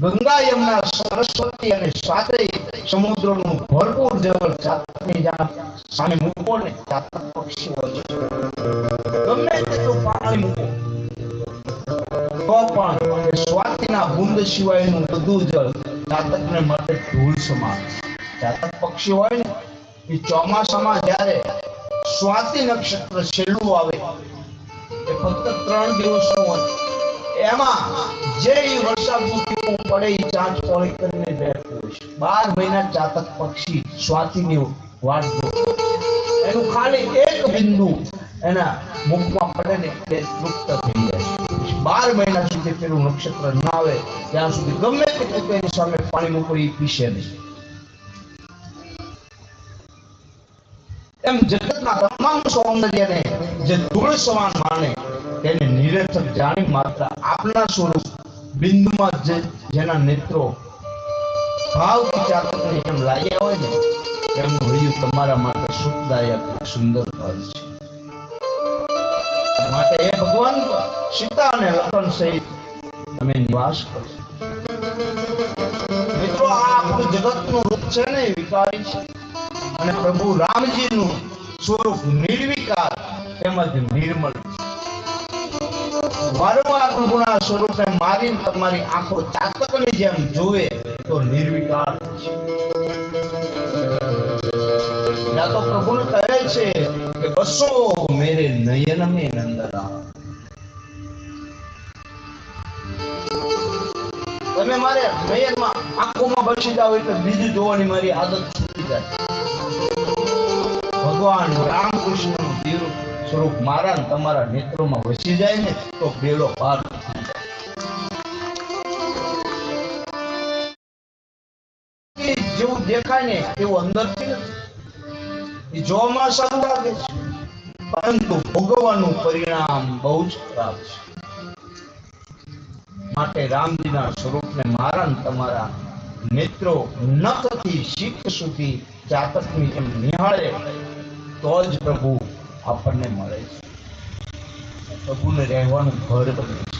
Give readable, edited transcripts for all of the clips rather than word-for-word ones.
ગંગા યમુના સરસ્વતી અને સાતેય સમુદ્રોનું ભરપૂર જળ જાતકની સામે મૂકો ને જાતક પક્ષી હોય ગમે તેટલું પાણી મૂકો તો પણ સ્વાતિના બુંદ સિવાયનું બધું જળ જાતકને માટે ધૂળ સમાન. જાતક પક્ષી હોય ને એ ચોમાસામાં જ્યારે સ્વાતિ નક્ષત્ર છેલ્લું આવે એ ફક્ત 3 દિવસનું હોય એમાં જે વરસાદનું ટીપું પડે એ ચાંચ પોળી કરીને બેઠું હોય છે. 12 મહિના જાતક પક્ષી સ્વાતિની વાટ જોતો એનું ખાલી એક બિંદુ એના મુખમાં પડે ને એટલે તૃપ્ત થઈ જાય છે. 12 મહિના સુધી પેલું નક્ષત્ર ના આવે ત્યાં સુધી ગમે તેટલું તેની સામે પાણી મૂકો એ પીશે નહીં. એમ જગતના તમામ સૌંદર્યને જે ધૂળ સમાન માને તેને નિરર્થક જાણી માત્ર આપના સ્વરૂપ બિંદુમાં જેના નેત્રો ભાવથી જાતકને એમ લાગ્યા હોય ને એમનું હૈયું તમારા માટે સુખદાયક સુંદર ફળ છે. માટે એ ભગવાન સીતા અને લખન સહિત તમે નિવાસ કરો. મિત્રો આ આપણું જગતનું રૂપ છે ને વિકારી છે અને પ્રભુ રામજીનું સ્વરૂપ નિર્વિકાર તેમજ નિર્મળ. વારંવાર પ્રભુના સ્વરૂપને મારીને તમારી આંખો જાતકની જેમ જોવે તો નિર્વિકાર છે. या तो प्रभु ने कहे छे कि बसो मेरे नयन में नंदना. તમે મારે નયનમાં આંખોમાં બસી જાવ એટલે બીજું જોવાની મારી આદત છૂટી જાય. ભગવાન રામકૃષ્ણનું દિવ્ય સ્વરૂપ મારા ને તમારા નેત્રોમાં વસી જાય ને તો બેડો પાર થઈ જાય. જેવું દેખાય ને એવું અંદરથી નથી. જોવામાં સારું લાગે છે પરંતુ ભોગવવાનું પરિણામ બહુ જ ખરાબ છે. માટે રામજીના સ્વરૂપને મારા ને તમારા નેત્રો નખથી શીખ સુધી જાતકની જેમ નિહાળે તો જ પ્રભુ આપણને મળે છે. પ્રભુને રહેવાનું ઘર બને છે.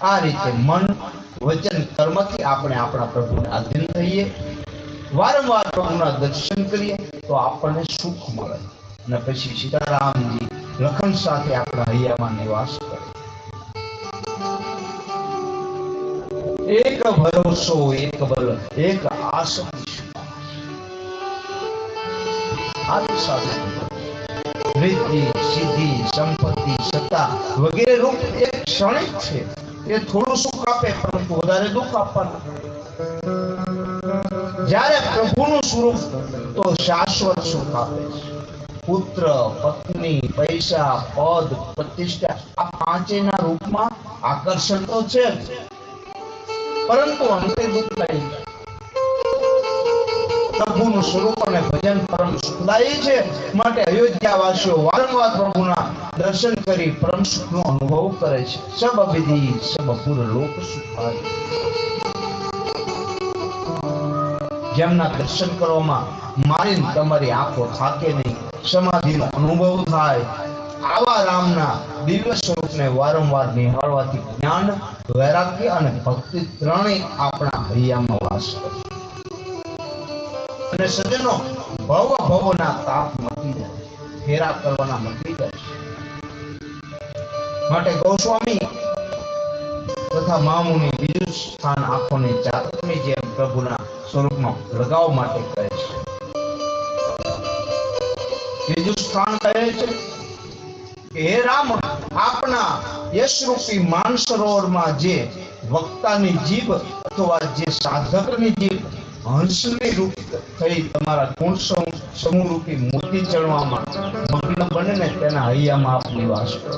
આ રીતે મન વચન કર્મથી આપણે આપણા પ્રભુને આધીન થઈએ, વારંવાર પ્રભુના દર્શન કરીએ તો આપણને સુખ મળે અને પછી સીતારામજી લખન સાથે આપણા હૈયામાં નિવાસ કરે. એક ભરોસો, એક બલ, એક આશા, વૃદ્ધિ, સિદ્ધિ, સંપત્તિ, સત્તા વગેરે રૂપ એક ક્ષણિક છે. એ થોડું સુખ આપે પરંતુ વધારે દુઃખ આપવાનું. જ્યારે પ્રભુનું સ્વરૂપ તો શાશ્વત સુખ આપે છે. પુત્ર, પત્ની, પૈસા, પદ, પ્રતિષ્ઠા આ પાંચેયના રૂપમાં આકર્ષણ તો છે પરંતુ અંતે દુઃખ થાય છે. પ્રભુનું સ્વરૂપ અને ભજન પરમ સુખદાયી છે. માટે અયોધ્યાવાસીઓ વારંવાર પ્રભુના દર્શન કરી પરમ સુખનો અનુભવ કરે છે. સબ વિધિ સબ પુર લોક સુખાય. જેમના દર્શન કરવામાં મારી તમારી આંખો થાકે નહીં, સમાધિનો અનુભવ થાય, આવા રામના દિવ્ય સ્વરૂપને વારંવાર નિહાળવાથી જ્ઞાન, વૈરાગ્ય અને ભક્તિ ત્રણેય આપણા હૈયામાં વાસ કરે. અને સજ્જનો ભવના તાપ મટી જાય, ફેરા કરવાના મટી જાય. માટે ગોસ્વામી તથા મામુની બીજું સ્થાન આંખોને જાતકની જેમ પ્રભુના સ્વરૂપમાં લગાવવા માટે કહે છે. બીજું સ્થાન કહે છે કે હે રામ, આપના યશરૂપી માનસરોવરમાં જે વક્તાની જીભ અથવા જે સાધકની જીભ હંસની રૂપ થઈ તમારા ગુણ સમૂહરૂપી મોતી ચડવામાં મગ્ન બને ને તેના હૈયામાં આપ નિવાસ કરો.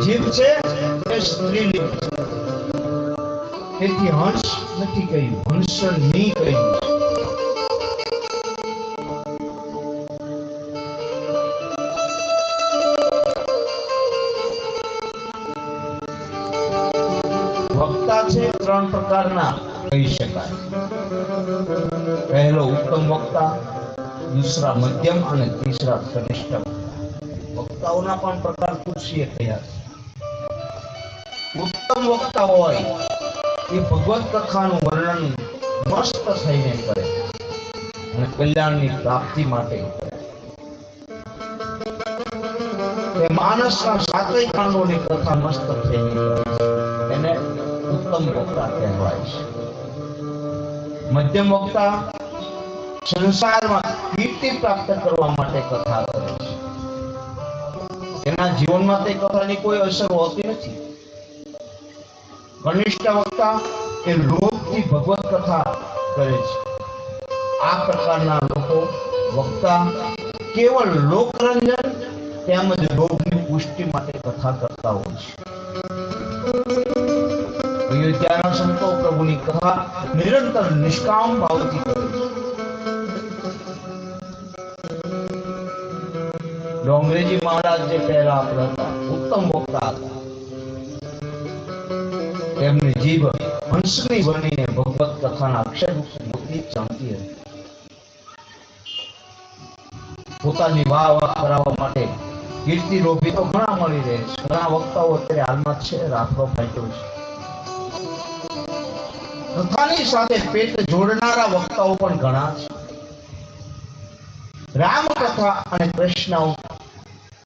જીભ છે એ સ્ત્રીલિંગ, તેથી હંસ નથી કહ્યું, હંસની કહ્યું. વક્તા છે ત્રણ પ્રકારના કહી શકાય. પહેલો ઉત્તમ વક્તા, दूसरा मध्यम અને तीसरा कनिष्ठ. વક્તાઓના પણ પ્રકાર ખુરશીએ થયા છે. ઉત્તમ વક્તા હોય એ ભગવત કથાનું વર્ણન મસ્ત થઈને કરે અને કલ્યાણની પ્રાપ્તિ માટે તે માનસના સાતેય કાંડોની કથા મસ્ત થઈને કરે એને ઉત્તમ વક્તા કહેવાય છે. મધ્યમ વક્તા સંસારમાં કીર્તિ પ્રાપ્ત કરવા માટે કથા કરે છે. એના જીવનમાં તે કથાની કોઈ અસર હોતી નથી. કનિષ્ઠ વક્તા એ લોકથી ભગવત કથા કરે છે. આ પ્રકારના લોકો વક્તા કેવળ લોકરંજન તેમજ લોભની પુષ્ટિ માટે કથા કરતા હોય છે. અયોધ્યાના સંતો પ્રભુની કથા નિરંતર નિષ્કામ ભાવથી કરે છે. ડોંગરેજી મહારાજ જે પહેલા હતા ઉત્તમ વક્તા હતા. તેમની જીભ હંસની બનીને ભગવત કથાના અક્ષર મોતી ચાંદતી હતી. પોતાની વાહ કરાવવા માટે કીર્તિ લોભી તો ઘણા મળી રહે છે. ઘણા વક્તાઓ અત્યારે હાલમાં છે, રાફડો ફાટ્યો છે. કથાની સાથે પેટ જોડનારા વક્તાઓ પણ ઘણા છે. રામ કથા અને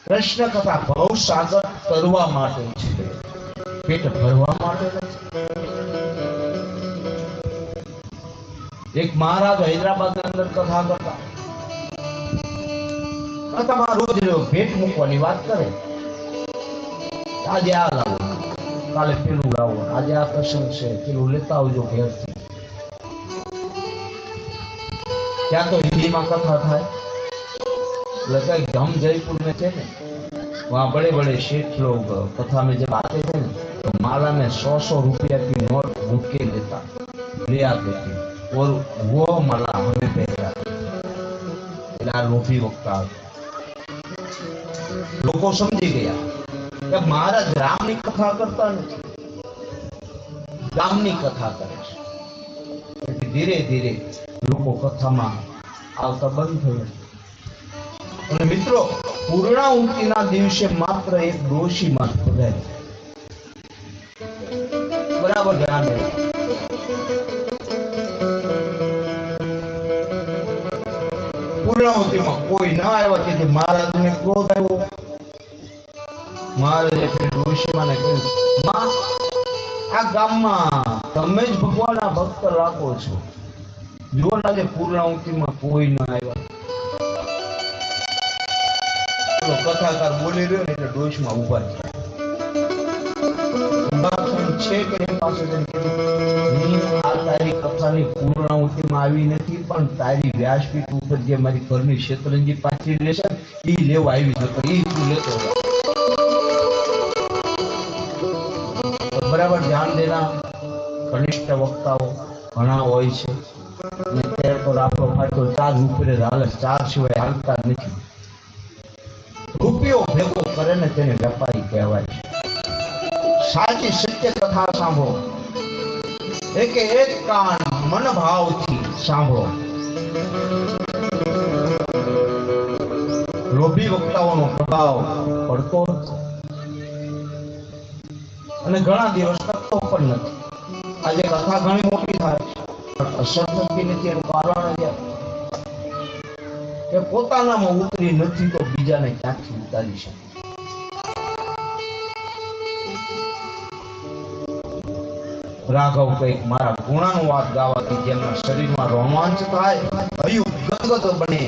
કૃષ્ણ કથા ભવ સાગર કરવા માટે છે, પેટ ભરવા માટે નથી. એક મહારાજ હૈદરાબાદ અંદર કથા કરતા. કથામાં રોજ ભેટ મૂકવાની વાત કરે. આજે આ લાવો, કાલે પેલું લાવો, આજે આ પ્રસંગ છે, પેલું લેતા આવજો ઘેરથી. ત્યાં તો હિન્દીમાં કથા થાય. એટલે કઈ हम जयपुर में थे ना, वहाँ बड़े बड़े शेठ लोग कथा में जब आते थे ना तो माला में 100-100 रुपया की नोट भूख के लेता ले आते थे और वो माला हमें पहना. लोभी वक्ता લોકો સમજી ગયા કે મહારાજ રામની કથા કરતા નથી, રામની કથા કરે છે. ધીરે ધીરે લોકો કથામાં આવતા બંધ થયું. અને મિત્રો, પૂર્ણાહુતિના દિવસે માત્ર એક ડોશીમાં પધારે. બરાબર ધ્યાન દે. પૂર્ણાહુતિમાં કોઈ ના આવ્યા તેથી મહારાજને ક્રોધ આવ્યો. મહારાજે ડોશીમાને કહ્યું, માં, આ ગામમાં તમે જ ભગવાનના ભક્ત લાગો છો. જુઓ ને આજે પૂર્ણાહુતિમાં કોઈ ના આવ્યા. કથાકાર બોલી રહ્યો ને એટલે ડોશમાં ઉભા છે કે એની પાસે આ તારી કથાની પૂર્ણાહુતિમાં આવી નથી, પણ તારી વ્યાસપીઠ ઉપર જે મારી ઘરની શેતરંજી પાછી લેશે એ લેવા આવી જતો, એ તું લેતો. બરાબર ધ્યાન દેના. કનિષ્ઠ વક્તાઓ ઘણા હોય છે અને ત્યારે તો આપણો ફાટો ચાર્જ ઉપર હાલે, ચાર્જ સિવાય હાલતા નથી. રૂપિયો ભેગો કરે ને તેને વેપારી કહેવાય. સાચી સત્ય કથા સાંભળો, એક એક કાન મન ભાવથી સાંભળો. લોભી વક્તાઓનો પ્રભાવ પડતો અને ઘણા દિવસ ટકતો પણ નથી. આજે કથા ઘણી મોટી થાય પણ અસર થતી નથી. એનું કારણ કે પોતાનામાં ઉતરી નથી તો બીજાને ક્યાંથી ઉતારી શકે. રાઘવ કઈક મારા ગુણાનુવાદ ગાવાથી જેમના શરીરમાં રોમાંચ થાય, હૈયું ગદગદ બને,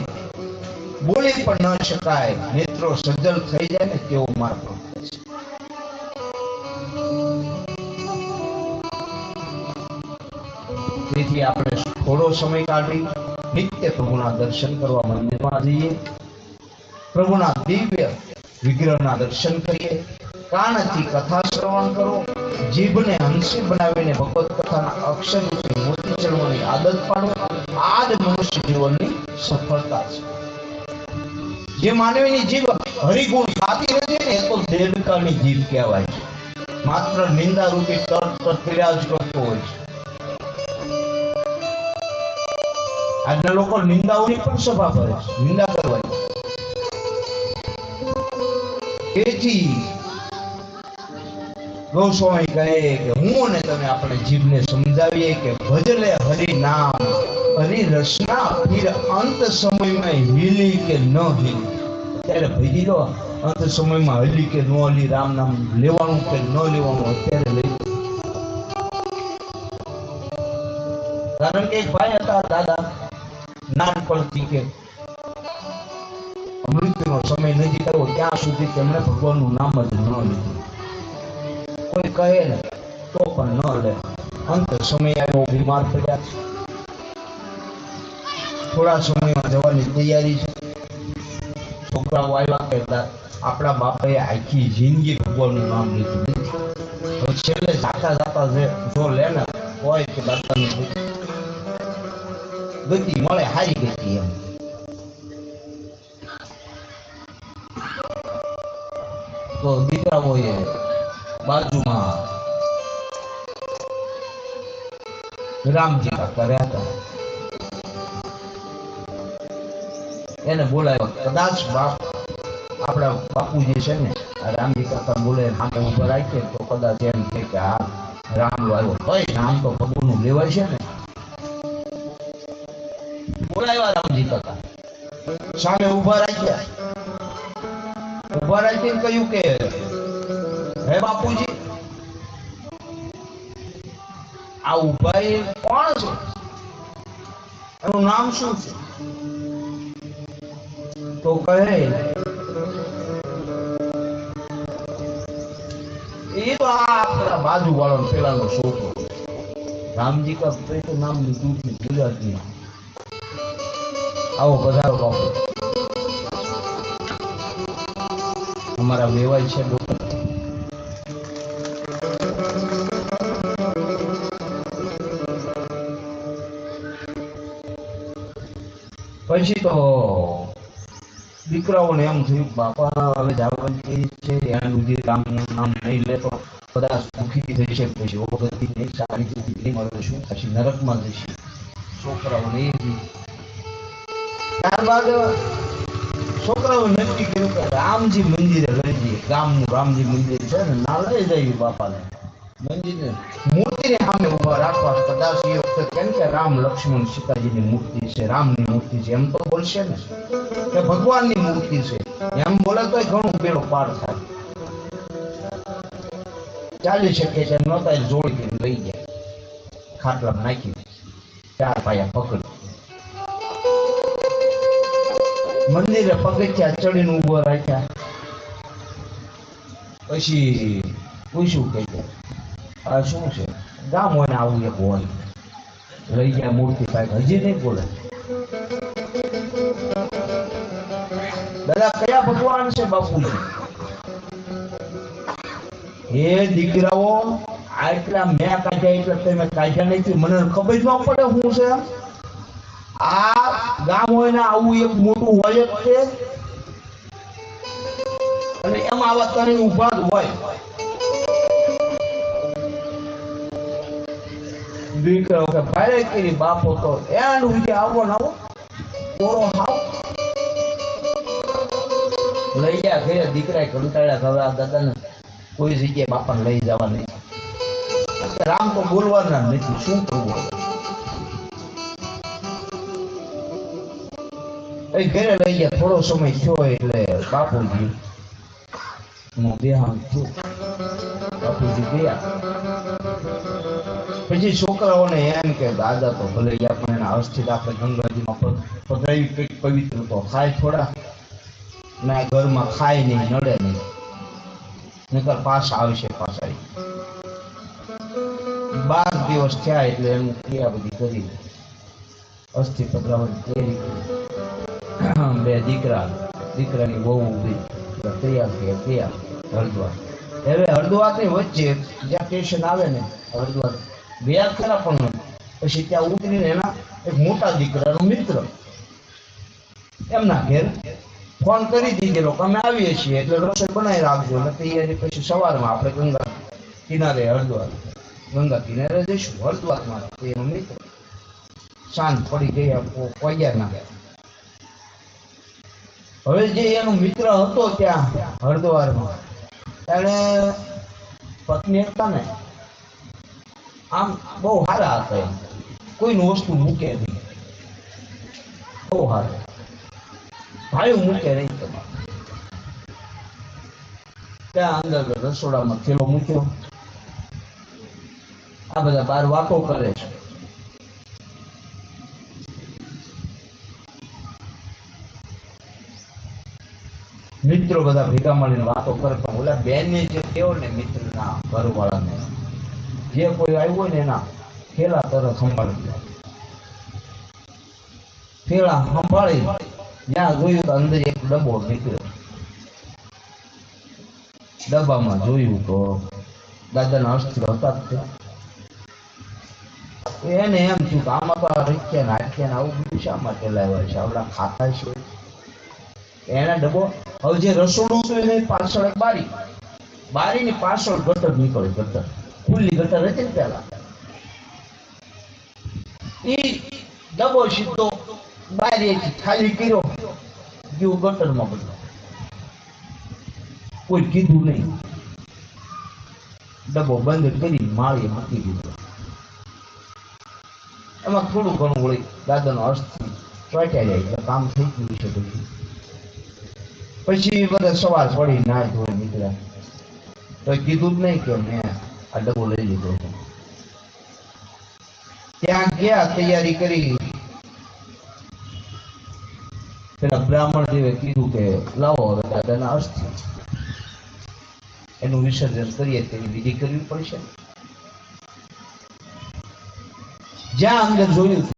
બોલી પણ ન શકાય, નેત્રો સજ્જલ થઈ જાય ને તેવો માર્ગ છે. તેથી આપણે થોડો સમય કાઢી નિત્ય પ્રભુના દર્શન કરવા મંદિરમાં જઈએ, પ્રભુના દિવ્ય વિગ્રહના દર્શન કરીએ, કાનથી કથા શ્રવણ કરો, જીભને હંસી બનાવીને ભગવત કથાના અક્ષર મોતી ચડવાની આદત પાડો. આ જ મનુષ્ય જીવનની સફળતા છે. જે માનવીની જીભ હરિગુણ ગાતી નથી ને એ તો દેડકાની જીભ કહેવાય છે. માત્ર નિંદા રૂપી તર્ક કર્યા જ કરતો હોય છે. આજના લોકો નિંદાઓની પણ સભા કરે છે, નિંદા કરવાની. તેથી ગોસ્વામી કહે કે હું ને તમે આપણે જીભને સમજાવીએ કે ભજલે હરિ નામ હરિ રસના ફિર અંત સમયમાં હિલી કે ન હિલી. અત્યારે ભજી લો, અંત સમયમાં હલી કે ન હલી, રામ નામ લેવાનું કે ન લેવાનું અત્યારે લઈ. કારણ કે એક ભાઈ હતા દાદા, નાનપણથી કે મૃત્યુનો સમય નજીક આવ્યો ત્યાં સુધી તેમણે ભગવાનનું નામ જ ન લીધું. કોઈ કહે ને તો પણ ન લે. અંત સમય આવ્યો, બીમાર પડ્યા, થોડા સમયમાં જવાની તૈયારી છે. છોકરાઓ આવ્યા કે આપણા બાપાએ આખી જિંદગી ભગવાનનું નામ લીધું નથી, છેલ્લે જાતા જાતા જો લે ને હોય કે દાદાની ગતિ મળે, હારી ગતિ એમ. તો દીકરાઓએ બાજુમાં રામજી કાકા રહ્યા હતા, એને બોલાવ્યો. કદાચ આપણા બાપુજી છે ને રામજી કાકા બોલે સામે ઉભા રાખીએ તો કદાચ એમ કે આ રામ આવ્યો. ભાઈ નામ તો ભગવાનનું લેવાય છે ને. બોલાવ્યા રામજી કાકા, સામે ઉભા રાખ્યા. ઉભા રાખીને કહ્યું કે હે બાપુજી, આ ઉભા કોણ છે? એનું નામ શું છે? તો કહે એ તો આ બાજુ વાળો પેલાનો છોકરો. રામજી કા તો નામ લીધું ગુજરાતી. આવો પધારો બાપુ, અમારા વેવાય છે. પછી તો દીકરાઓને એમ થયું બાપા હવે જવાની છે, એના સુધી રામનું નામ નહીં લે તો કદાચ દુઃખી થઈ છે, પછી ઓગતી નહીં, સારી જતી નહીં મળે, શું પછી નરકમાં જશે. છોકરાઓને એ ત્યારબાદ છોકરાઓ નક્કી કર્યું કે રામજી મંદિરે લઈ જઈએ. ગામનું રામજી મંદિર છે ને, ના લઈ જઈએ બાપાને મંદિરે. મૂર્તિને સામે ઉભા રાખવા. કદાચ એ વખતે કેમ કે રામ લક્ષ્મણ સીતાજીની મૂર્તિ છે, રામની મૂર્તિ છે, એમ તો બોલશે ને કે ભગવાનની મૂર્તિ છે, એમ બોલે તો ઘણું બેડો પાર થાય. ચાલી શકે છે નતા જોડી લઈ જાય, ખાટલામાં નાખી, ચાર પાયા પકડી મંદિરે પગથિયા ચડીને ઉભો રાખ્યા. પછી પૂછ્યું કે આ શું છે? ગામ હોય ને આવું એક હોય. લઈ ગયા મૂર્તિ પાસે. હજી નહીં બોલે. દાદા કયા ભગવાન છે બાપુજી? એ દીકરાઓ આટલા મેં કાઢ્યા એટલે તમે કાઢ્યા નથી, મને ખબર ન પડે શું છે. આ ગામ હોય ને આવું એક મોટું હોય જ છે, અને એમાં આવા ત્રણ ઉભા જ હોય. દીકરાઓ કે ભાઈ કરી બાપો તો એન ઉજે આવો ને આવો કોરો હાવ લઈ ગયા ઘરે. દીકરાએ કંટાળ્યા, હવે આ દાદાને કોઈ જગ્યાએ બાપાને લઈ જવા નહીં. રામ તો બોલવાના નથી, શું કરવું? ઘરે લઈ ગયા. થોડો સમય થયો એટલે બાપુજી નું દેહાંત થયું. બાપુજી ગયા. પછી છોકરાઓને એમ કે દાદા તો ભલે ગયા પણ એના અસ્થિત આપણે ગંગાજીમાં પધરાવી કંઈક પવિત્ર તો ખાય થોડા, ના ઘરમાં ખાય નહીં, નડે નહીં, નકર પાછા આવશે. પાછા 12 દિવસ થયા એટલે એનું ક્રિયા બધી કરી, અસ્થિ પધરાવવાની તૈયારી કરી. બે દીકરાની બહુ ઉભી તૈયાર થયા હરિદ્વાર. હવે હરિદ્વારની વચ્ચે જ્યાં સ્ટેશન આવે ને હરિદ્વાર બે ખરા, પણ પછી ત્યાં ઉતરીને એના એક મોટા દીકરાનો મિત્ર એમના ઘેર ફોન કરી દીધેલો કે અમે આવીએ છીએ એટલે રસોઈ બનાવી રાખજો, એટલે તૈયારી પછી સવારમાં આપણે ગંગા કિનારે હરિદ્વાર ગંગા કિનારે જઈશું. હરિદ્વારમાં એનો મિત્ર સાંજ પડી ગયા, પગ્યા ના. હવે જે એનો મિત્ર હતો ત્યાં હરિદ્વારમાં, એને પત્ની હતા ને આમ બહુ સારા હતા એમ. કોઈનું વસ્તુ મૂકે નહીં, બહુ સારા ભાઈ મૂકે નહીં. તમારે ત્યાં અંદર રસોડામાં થેલો મૂક્યો, આ બધા બાર વાતો કરે છે. મિત્રો બધા ભેગા મળીને વાતો કરે, પણ ઓલા બેન ને જે કેવો ને મિત્ર ના ઘરવાળાને જે કોઈ આવ્યું હોય ને એના થેલા તરત સંભાળી લે. થેલા સંભાળી ત્યાં જોયું તો અંદર એક ડબ્બો નીકળ્યો. ડબ્બામાં જોયું તો દાદાના અસ્ત્ર હતા જ તે. એને એમ થયું કે આમાં તો રીખ્યા નાખ્યા આવું બધું શા માટે લાવ્યા છે, આવડા ખાતા છે. એના ડબ્બો હવે જે રસોડું હતું એને પાછળ એક બારીની પાછળ ગટર નીકળે, ગટર ખુલ્લી ગટર હતી ને પેલા, એ ડબ્બો સીધો બારીથી ખાલી કર્યો, ગયું ગટરમાં બધું. કોઈ કીધું નહીં, ડબ્બો બંધ કરી માળીએ મૂકી દીધો. એમાં થોડું ઘણું વળી દાદાનો અર્થથી ચોંટ્યા જાય એટલે કામ થઈ ગયું છે. પછી બધા સવાર પડી ના ધોઈ નીકળ્યા, તો કીધું જ નહીં કે મેં આ ડબ્બો લઈ લીધો. ત્યાં ગયા, તૈયારી કરી. પેલા બ્રાહ્મણ દેવે કીધું કે લાવો હવે દાદાના અસ્થિ એનું વિસર્જન કરીએ, તેની વિધિ કરવી પડશે. જ્યાં અંદર જોયું